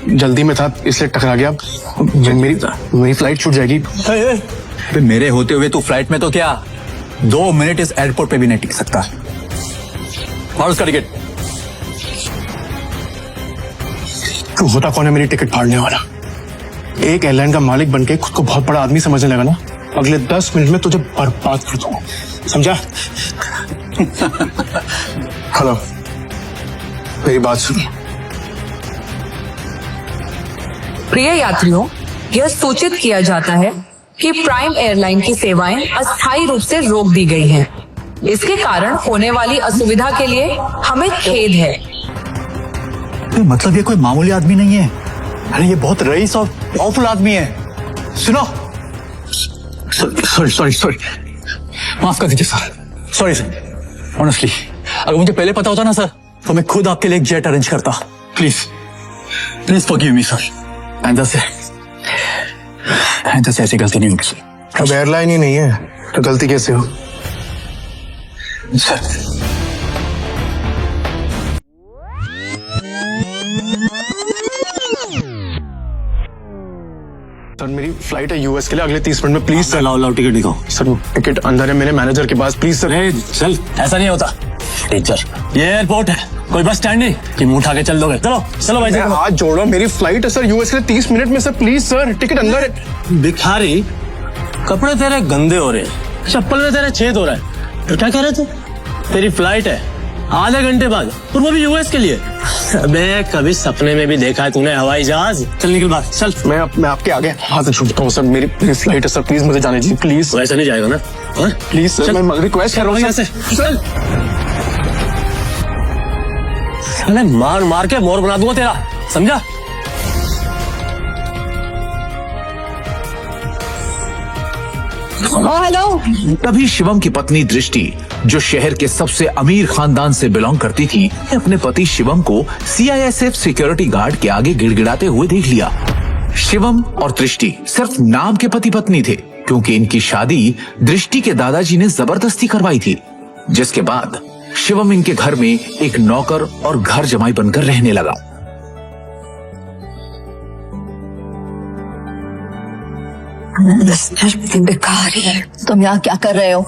जल्दी में था इसलिए टकरा गया। मेरी फ्लाइट छूट जाएगी। मेरे होते हुए तू फ्लाइट में तो क्या 2 मिनट इस एयरपोर्ट पे भी नहीं टिक सकता। और उसका टिकट तू होता कौन है मेरी टिकट फाड़ने वाला? एक एयरलाइन का मालिक बनके खुद को बहुत बड़ा आदमी समझने लगा ना, अगले 10 मिनट में तुझे बर्बाद कर दूंगा, समझा? हेलो, मेरी बात सुनिए। प्रिय यात्रियों, यह सूचित किया जाता है कि प्राइम एयरलाइन की सेवाएं अस्थायी रूप से रोक दी गई हैं। इसके कारण होने वाली असुविधा के लिए हमें खेद है। मतलब ये कोई मामूली आदमी नहीं है, अरे ये बहुत रईस और पावरफुल आदमी है। सुनो, सॉरी, माफ कर दीजिए सर, सॉरी सर। ऑनेस्टली अगर मुझे पहले पता होता ना सर, तो मैं खुद आपके लिए एक जेट अरेंज करता। Please forgive me sir. आइंदा से ऐसी गलती नहीं होगी। अब एयरलाइन ही नहीं है तो गलती कैसे हो? सर मेरी फ्लाइट है यूएस के लिए अगले 30 मिनट में, प्लीज सर। लाओ टिकट दिखाओ। सर टिकट अंदर है मेरे मैनेजर के पास, प्लीज सर। चल, ऐसा नहीं होता टीचर, ये एयरपोर्ट है, कोई बस स्टैंड नहीं कि मुंह उठा के चल दोगे। चलो भाई, हाथ जोड़ो, मेरी फ्लाइट है सर यूएस के लिए 30 मिनट में सर, प्लीज सर। टिकट अंदर है। भिखारी, कपड़े तेरे गंदे हो रहे हैं, चप्पल में तेरे छेद हो रहा है, तो क्या कह रहे थे? तेरी फ्लाइट है आधे घंटे बाद, और वो भी यूएस के लिए। अबे कभी सपने में भी देखा है तूने हवाई जहाज? चल निकल बाहर, चल। मैं आपके आगे हाथ छूटता हूँ सर, मेरी फ्लाइट है सर, प्लीज मुझे जाने दीजिए, प्लीज। तो ऐसा नहीं जाएगा ना? प्लीज सर, मैं रिक्वेस्ट कर रहा हूँ यहाँ से। चल, मार के मोर बना दूंगा तेरा, समझा? हेलो। तभी शिवम की पत्नी दृष्टि, जो शहर के सबसे अमीर खानदान से बिलोंग करती थी, अपने पति शिवम को सीआईएसएफ सिक्योरिटी गार्ड के आगे गिड़गिड़ाते हुए देख लिया। शिवम और दृष्टि सिर्फ नाम के पति पत्नी थे, क्योंकि इनकी शादी दृष्टि के दादाजी ने जबरदस्ती करवाई थी, जिसके बाद शिवम इनके घर में एक नौकर और घर जमाई बनकर रहने लगा। तुम यहाँ क्या कर रहे हो?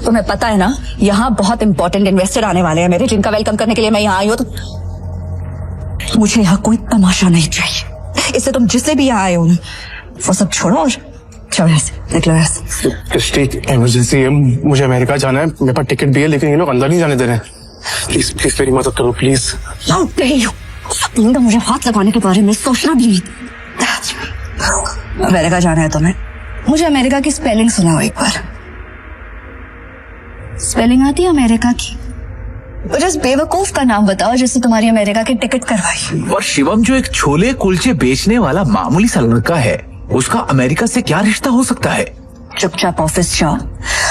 तुम्हें पता है ना, यहाँ बहुत इंपॉर्टेंट इन्वेस्टर आने वाले हैं मेरे, जिनका वेलकम करने के लिए मैं यहाँ आई हूँ। तो मुझे यहाँ कोई तमाशा नहीं चाहिए, इससे तुम जिससे भी यहाँ आए हो वो सब छोड़ो और चलो ऐसे निकलो ऐसे। इमरजेंसी है, मुझे अमेरिका जाना है, मेरे पास टिकट भी है, लेकिन ये लोग अंदर नहीं जाने दे रहे हैं। प्लीज मेरी मदद करो प्लीज। तुमने मुझे हाथ लगाने के बारे में सोचना भी नहीं। अमेरिका जाना है तुम्हें? मुझे अमेरिका की स्पेलिंग सुनाओ एक बार। स्पेलिंग आती है अमेरिका की? जिस बेवकूफ का नाम बताओ जिससे तुम्हारी अमेरिका की टिकट करवाई। और शिवम जो एक छोले कुलचे बेचने वाला मामूली सा लड़का है, उसका अमेरिका से क्या रिश्ता हो सकता है? चुपचाप ऑफिस जाओ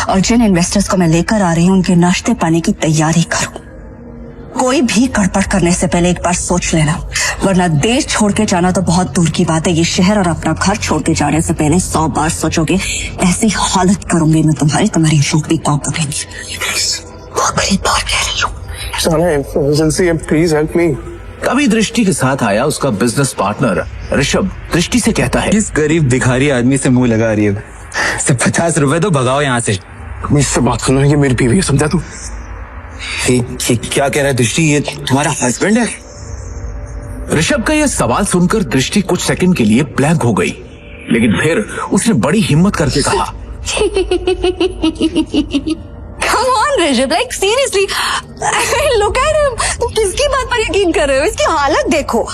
और जिन इन्वेस्टर्स को मैं लेकर आ रही हूँ उनके नाश्ते पानी की तैयारी करो। कोई भी गड़बड़ करने से पहले एक बार सोच लेना, वरना देश छोड़ के जाना तो बहुत दूर की बात है, ये शहर और अपना घर छोड़ के जाने से पहले 100 बार सोचोगे। ऐसी हालत करूंगी मैं तुम्हारी रोटी पाँव पकड़ेंगी। आखिरी बार कह रही हूँ। इमरजेंसी है, प्लीज हेल्प मी। तभी दृष्टि के साथ आया उसका बिजनेस पार्टनर ऋषभ दृष्टि से कहता है, इस गरीब भिखारी आदमी से मुंह लगा रही है, सिर्फ 50 रुपए तो भगाओ यहाँ से। इससे बात करना, ये मेरी बीवी है, समझा तू? ये क्या कह रहा है दृष्टि, ये तुम्हारा हस्बैंड है? ऋषभ का यह सवाल सुनकर दृष्टि कुछ सेकंड के लिए ब्लैंक हो गई, लेकिन फिर उसने बड़ी हिम्मत करके कहा, Come on Rishabh, like seriously, look at him. तुम किसकी बात पर यकीन कर रहे हो? इसकी हालत देखो।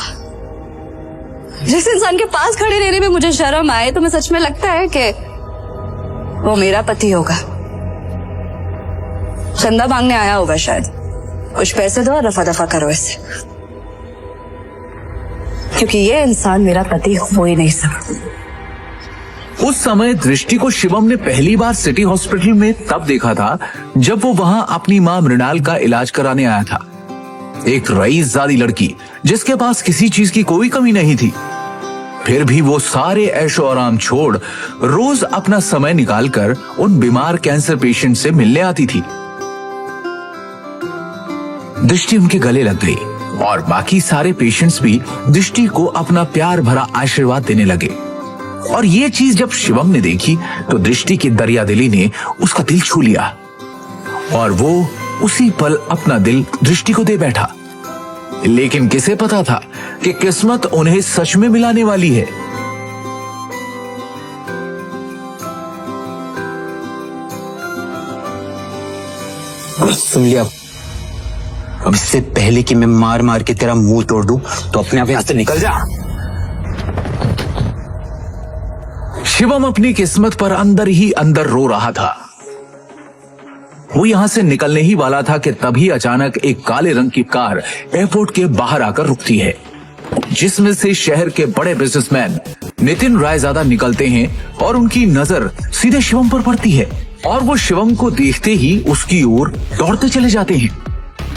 जिस इंसान के पास खड़े रहने में मुझे शर्म आए, तुम्हें सच में लगता है कि वो मेरा पति होगा? चंदा मांगने आया होगा शायद, कुछ पैसे दो और रफा दफा करो इससे, क्योंकि ये इंसान मेरा पति हो ही नहीं सकता। उस समय दृष्टि को शिवम ने पहली बार सिटी हॉस्पिटल में तब देखा था जब वो वहां अपनी मां मृणाल का इलाज कराने आया था। एक रईसजादी लड़की जिसके पास किसी चीज की कोई कमी नहीं थी, फिर भी वो सारे ऐशो आराम छोड़ रोज अपना समय निकालकर उन बीमार कैंसर पेशेंट से मिलने आती थी। दृष्टि उनके गले लग गई और बाकी सारे पेशेंट्स भी दृष्टि को अपना प्यार भरा आशीर्वाद देने लगे। और ये चीज जब शिवम ने देखी तो दृष्टि की दरियादिली ने उसका दिल छू लिया और वो उसी पल अपना दिल दृष्टि को दे बैठा। लेकिन किसे पता था कि किस्मत उन्हें सच में मिलाने वाली है। सुन लिया। अब इससे पहले कि मैं मार मार के तेरा मुंह तोड़ दूं, तो अपने आप यहां से निकल जा। शिवम अपनी किस्मत पर अंदर ही अंदर रो रहा था। वो यहां से निकलने ही वाला था कि तभी अचानक एक काले रंग की कार एयरपोर्ट के बाहर आकर रुकती है, जिसमें से शहर के बड़े बिजनेसमैन नितिन रायजादा निकलते हैं और उनकी नजर सीधे शिवम पर पड़ती है और वो शिवम को देखते ही उसकी ओर दौड़ते चले जाते हैं।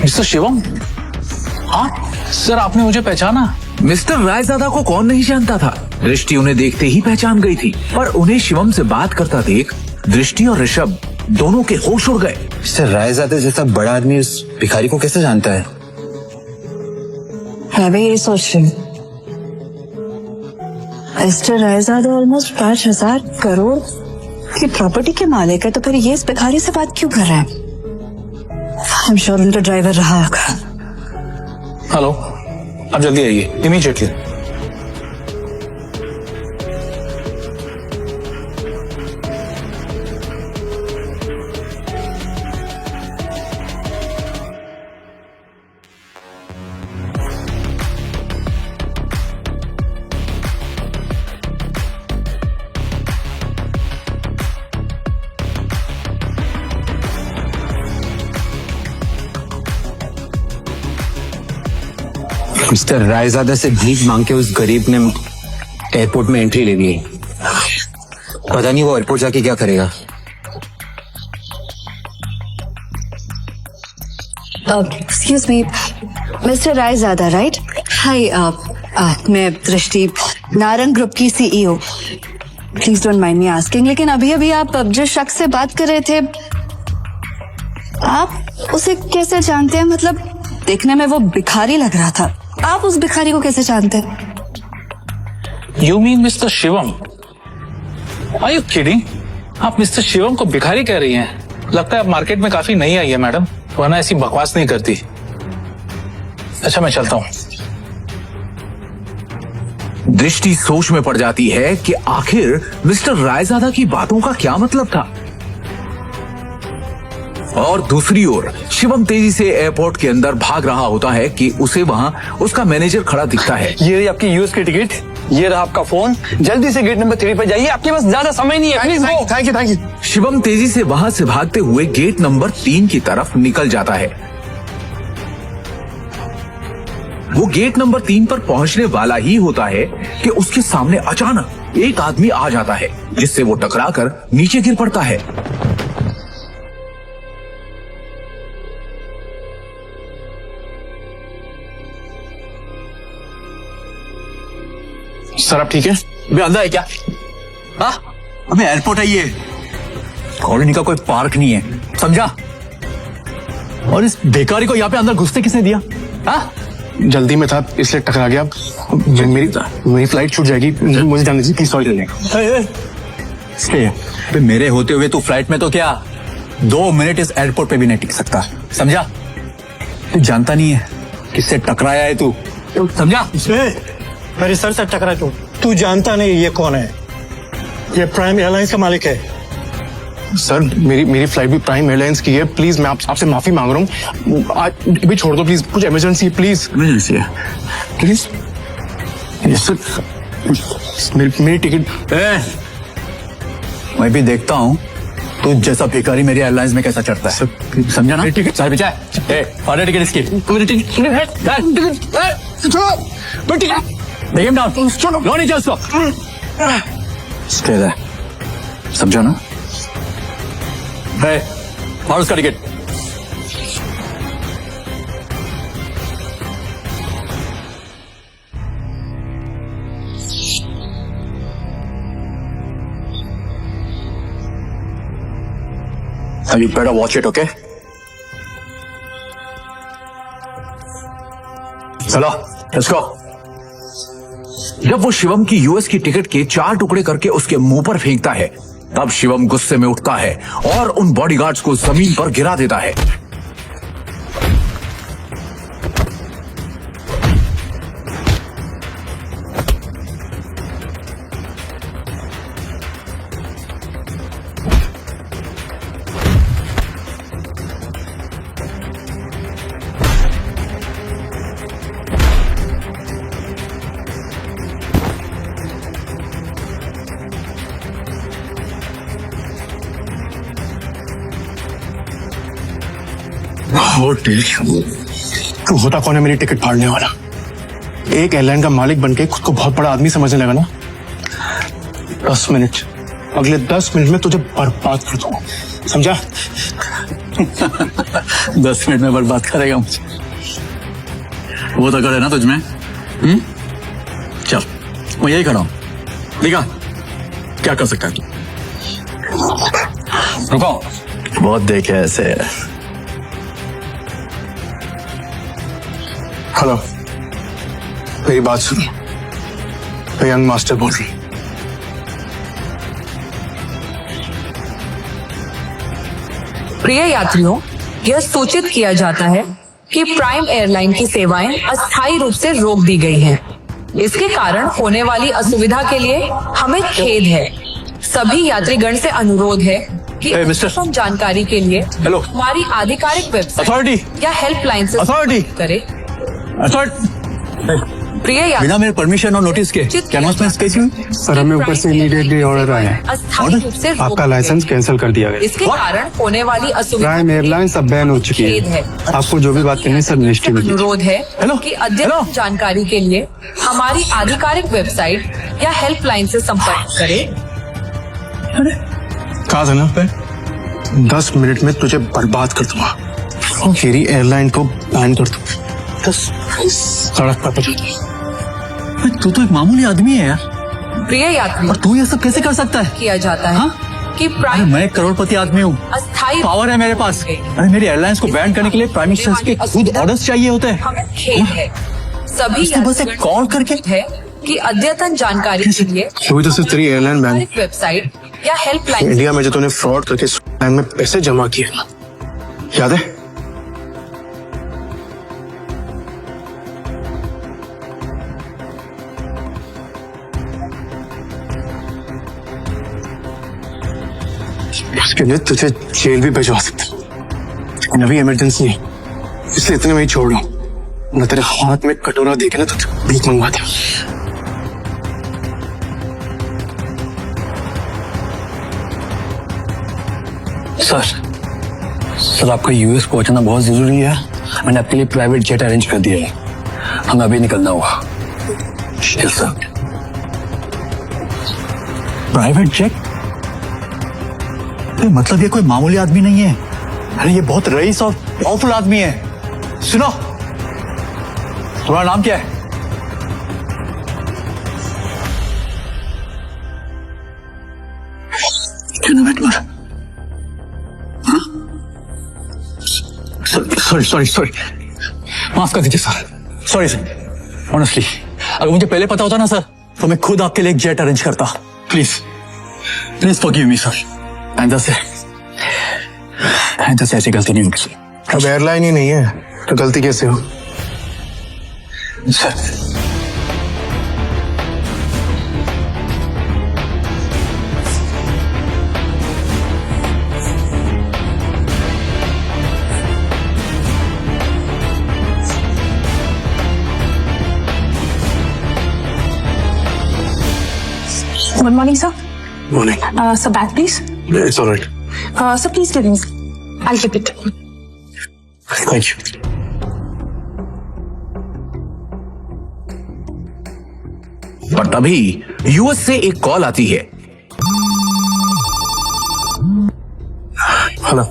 मिस्टर शिवम, हाँ सर, आपने मुझे पहचाना? मिस्टर रायजादा को कौन नहीं जानता था। दृष्टि उन्हें देखते ही पहचान गई थी, पर उन्हें शिवम से बात करता देख दृष्टि और ऋषभ दोनों के होश उड़ गए। मिस्टर रायजादे जैसा बड़ा आदमी उस भिखारी को कैसे जानता है? मैं भी यही सोच रही हूँ। मिस्टर रायजादा ऑलमोस्ट 5,000 करोड़ की प्रॉपर्टी के मालिक है, तो फिर ये इस भिखारी से बात क्यों कर रहे हैं? आई एम श्योर उनका ड्राइवर रहा होगा। हेलो, आप जल्दी आइए, इमीडिएटली। मिस्टर रायजादा से भीख मांग के उस गरीब ने एयरपोर्ट में एंट्री ले ली। पता नहीं वो एयरपोर्ट जाके क्या करेगा। Excuse me, mister Raizada, right? Hi, मैं दृष्टि, नारंग ग्रुप की CEO. Please don't mind me asking, लेकिन अभी अभी आप जिस शख्स से बात कर रहे थे, आप उसे कैसे जानते हैं? मतलब देखने में वो भिखारी लग रहा था, आप उस भिखारी को कैसे जानते हैं? You mean mister Shivam? Are you kidding? आप मिस्टर शिवम को भिखारी कह रही हैं? लगता है आप मार्केट में काफी नई आई है मैडम, वरना ऐसी बकवास नहीं करती। अच्छा, मैं चलता हूँ। दृष्टि सोच में पड़ जाती है कि आखिर मिस्टर रायजादा की बातों का क्या मतलब था। और दूसरी ओर शिवम तेजी से एयरपोर्ट के अंदर भाग रहा होता है कि उसे वहां उसका मैनेजर खड़ा दिखता है। ये रही आपकी यूएस की टिकट, ये रहा आपका फोन। जल्दी से गेट नंबर 3 पर जाइए, आपके पास ज्यादा समय नहीं है। Please go. Thank you. Shivam तेजी से वहां से भागते हुए गेट नंबर 3 की तरफ निकल जाता है। वो गेट नंबर 3 पर पहुंचने वाला ही होता है कि उसके सामने अचानक एक आदमी आ जाता है, जिससे वो टकराकर नीचे गिर पड़ता है। सर, आप ठीक है? अबे अंधा है क्या? हाँ, अबे एयरपोर्ट है ये, कॉलोनी का कोई पार्क नहीं है, समझा? और इस बेकारी को यहाँ पे अंदर घुसने किसने दिया? हाँ, जल्दी में था इसलिए टकरा गया। मेरी फ्लाइट छूट जाएगी, मुझे जाने दीजिए प्लीज। सॉरी। अबे मेरे होते हुए तू फ्लाइट में तो क्या 2 मिनट इस एयरपोर्ट पे भी नहीं टिक सकता, समझा? तू जानता नहीं है किससे टकराया है तू, समझा? मेरे सर से टकरा तू जानता नहीं ये कौन है? ये प्राइम एयरलाइंस का मालिक है। सर, मेरी फ्लाइट भी प्राइम एयरलाइंस की है। प्लीज मैं आपसे माफी मांग रहा हूँ, आज भी छोड़ दो प्लीज, कुछ इमरजेंसी है। प्लीज इमरजेंसी है प्लीज। सर, मेरी टिकट। मैं भी देखता हूँ तू जैसा भिखारी मेरी एयरलाइंस में कैसा चढ़ता है, समझा ना? टिकट सारे बिछा है, टिकट इसकी। Take him down. लो नीचे उसको। Stay there. समझा ना? मार उसका ticket. You better watch it, okay? चलो लेट्स गो। जब वो शिवम की यूएस की टिकट के 4 टुकड़े करके उसके मुंह पर फेंकता है, तब शिवम गुस्से में उठता है और उन बॉडीगार्ड्स को जमीन पर गिरा देता है। तू होता कौन है मेरी टिकट फाड़ने वाला? एक एयरलाइन का मालिक बनके खुद को बहुत बड़ा आदमी समझने लगा ना? 10 मिनट, अगले 10 मिनट में तुझे बर्बाद कर दूंगा, समझा? 10 मिनट में बर्बाद करेगा मुझे, वो तो करे ना तुझमें। चल मैं यही खड़ा हूं, देखा क्या कर सकता है तू। रुको, बहुत देखे ऐसे। हेलो, मेरी बात सुनो। मैं यंग मास्टर बोल रही हूं। प्रिय यात्रियों, यह सूचित किया जाता है कि प्राइम एयरलाइन की सेवाएं अस्थायी रूप से रोक दी गई हैं। इसके कारण होने वाली असुविधा के लिए हमें खेद है। सभी यात्रीगण से अनुरोध है कि मिस्टर। अद्यतन जानकारी के लिए हेलो। हमारी आधिकारिक वेबसाइट अथॉरिटी। या हेल्पलाइन से अथॉरिटी। संपर्क करें। प्रिय बिना यात्रियों, मेरे परमिशन और नोटिस के क्या अनाउंसमेंट कैसी हुई? सर, हमें ऊपर से इमीडिएटली ऑर्डर आया है। अस्थायी रूप से रोक आपका दी लाइसेंस गई। कैंसिल कर दिया गया। इसके कारण होने वाली असुविधा प्राइम एयरलाइंस अब बैन हो चुकी खेद है। है। आपको जो भी बात करनी है सब मिनिस्ट्री में कीजिए। अनुरोध है हेलो। कि अद्यतन जानकारी के लिए हमारी आधिकारिक वेबसाइट या हेल्पलाइन से संपर्क करें। कहा था ना, 10 मिनट में तुझे बर्बाद कर दूंगा। तेरी एयरलाइन को बैन कर दूंगा। सड़क पर पहुंचा दूंगा। तू तो एक मामूली आदमी है यार, प्रिय यात्री, और तू ये सब कैसे कर सकता है? किया जाता है कि अरे प्राइम मैं एक करोड़पति आदमी हूँ, अस्थायी पावर है मेरे पास। अरे मेरी एयरलाइंस को बैन करने के लिए प्राइम मिनिस्टर के खुद ऑर्डर्स चाहिए होते हैं। हमें खेद है। सभी इसने बस एक यात्रीगण कॉल करके है कि अद्यतन जानकारी के लिए अभी तो सिर्फ तेरी एयरलाइन बैन। आधिकारिक वेबसाइट या हेल्पलाइन इंडिया में जो तूने फ्रॉड करके बैंक में पैसे जमा किए ना, याद है? उसके लिए तुझे जेल भी भिजवा सकता, लेकिन अभी इमरजेंसी है, इसलिए इतने में ही छोड़ रहा हूं। न तेरे हाथ में कटोरा देखे ना तो भीख मंगवा दे। सर आपका यूएस पहुंचना बहुत जरूरी है। मैंने आपके लिए प्राइवेट जेट अरेंज कर दिया है, हमें अभी निकलना होगा। Yes sir. Private jet? मतलब ये कोई मामूली आदमी नहीं है, अरे ये बहुत रईस और पावरफुल आदमी है। सुनो, तुम्हारा नाम क्या है? सॉरी माफ कर दीजिए सर, सॉरी सर। ऑनेस्टली अगर मुझे पहले पता होता ना सर, तो मैं खुद आपके लिए एक जेट अरेंज करता। Please forgive me sir. आइंदा से ऐसी गलती नहीं होगी। अब एयरलाइन ही नहीं है तो गलती कैसे हो? Sir Good morning, sir. Morning. Sir, bag, please. It's all right. Sir, please give me. I'll keep it. Thank you. पर तभी यूएस से एक कॉल आती है। हेलो।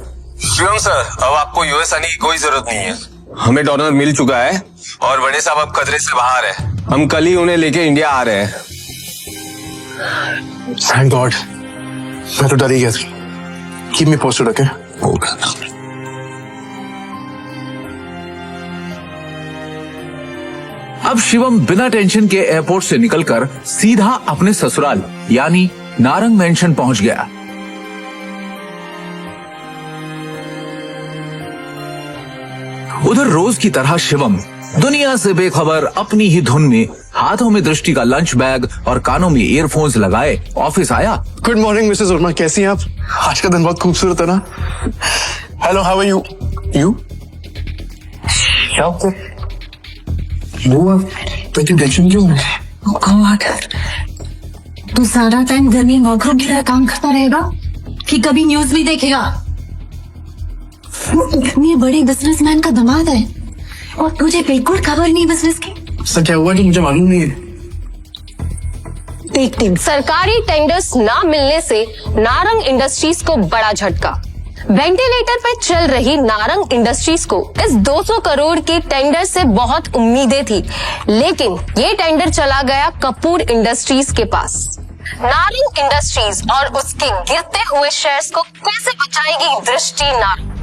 शिवम सर, अब आपको यूएस आने की कोई जरूरत नहीं है। हमें डोनर मिल चुका है और बड़े साहब अब खतरे से बाहर है। हम कल ही उन्हें लेके इंडिया आ रहे हैं। Thank God. मैं तो डर ही गया था। Keep me posted, okay? अब शिवम बिना टेंशन के एयरपोर्ट से निकलकर सीधा अपने ससुराल यानी नारंग मेंशन पहुंच गया। उधर रोज की तरह शिवम दुनिया से बेखबर अपनी ही धुन में हाथों में दृष्टि का लंच बैग और कानों में ईयरफोन्स लगाए ऑफिस आया। गुड मॉर्निंग मिसेस वर्मा, कैसी हैं आप? आज का दिन बहुत खूबसूरत है ना? Hello, how are you? You तो टेंशन क्यों है? तू सारा टाइम घर में वर्करूम की तरह काम करता रहेगा कि कभी न्यूज भी देखेगा? इतने बड़े बिजनेसमैन का दामाद है और तुझे बिल्कुल खबर नहीं बिजनेस की। सर क्या हुआ कि मुझे मालूम नहीं है। देखते सरकारी टेंडर्स ना मिलने से नारंग इंडस्ट्रीज को बड़ा झटका। वेंटिलेटर पे चल रही नारंग इंडस्ट्रीज को इस 200 करोड़ के टेंडर से बहुत उम्मीदें थी, लेकिन ये टेंडर चला गया कपूर इंडस्ट्रीज के पास। नारंग इंडस्ट्रीज और उसके गिरते हुए शेयर्स को कैसे बचाएगी दृष्टि नारंग?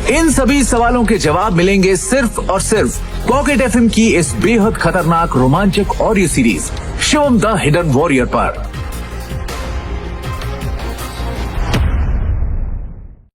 इन सभी सवालों के जवाब मिलेंगे सिर्फ और सिर्फ पॉकेट एफएम की इस बेहद खतरनाक रोमांचक audio series Shivam the hidden warrior पर।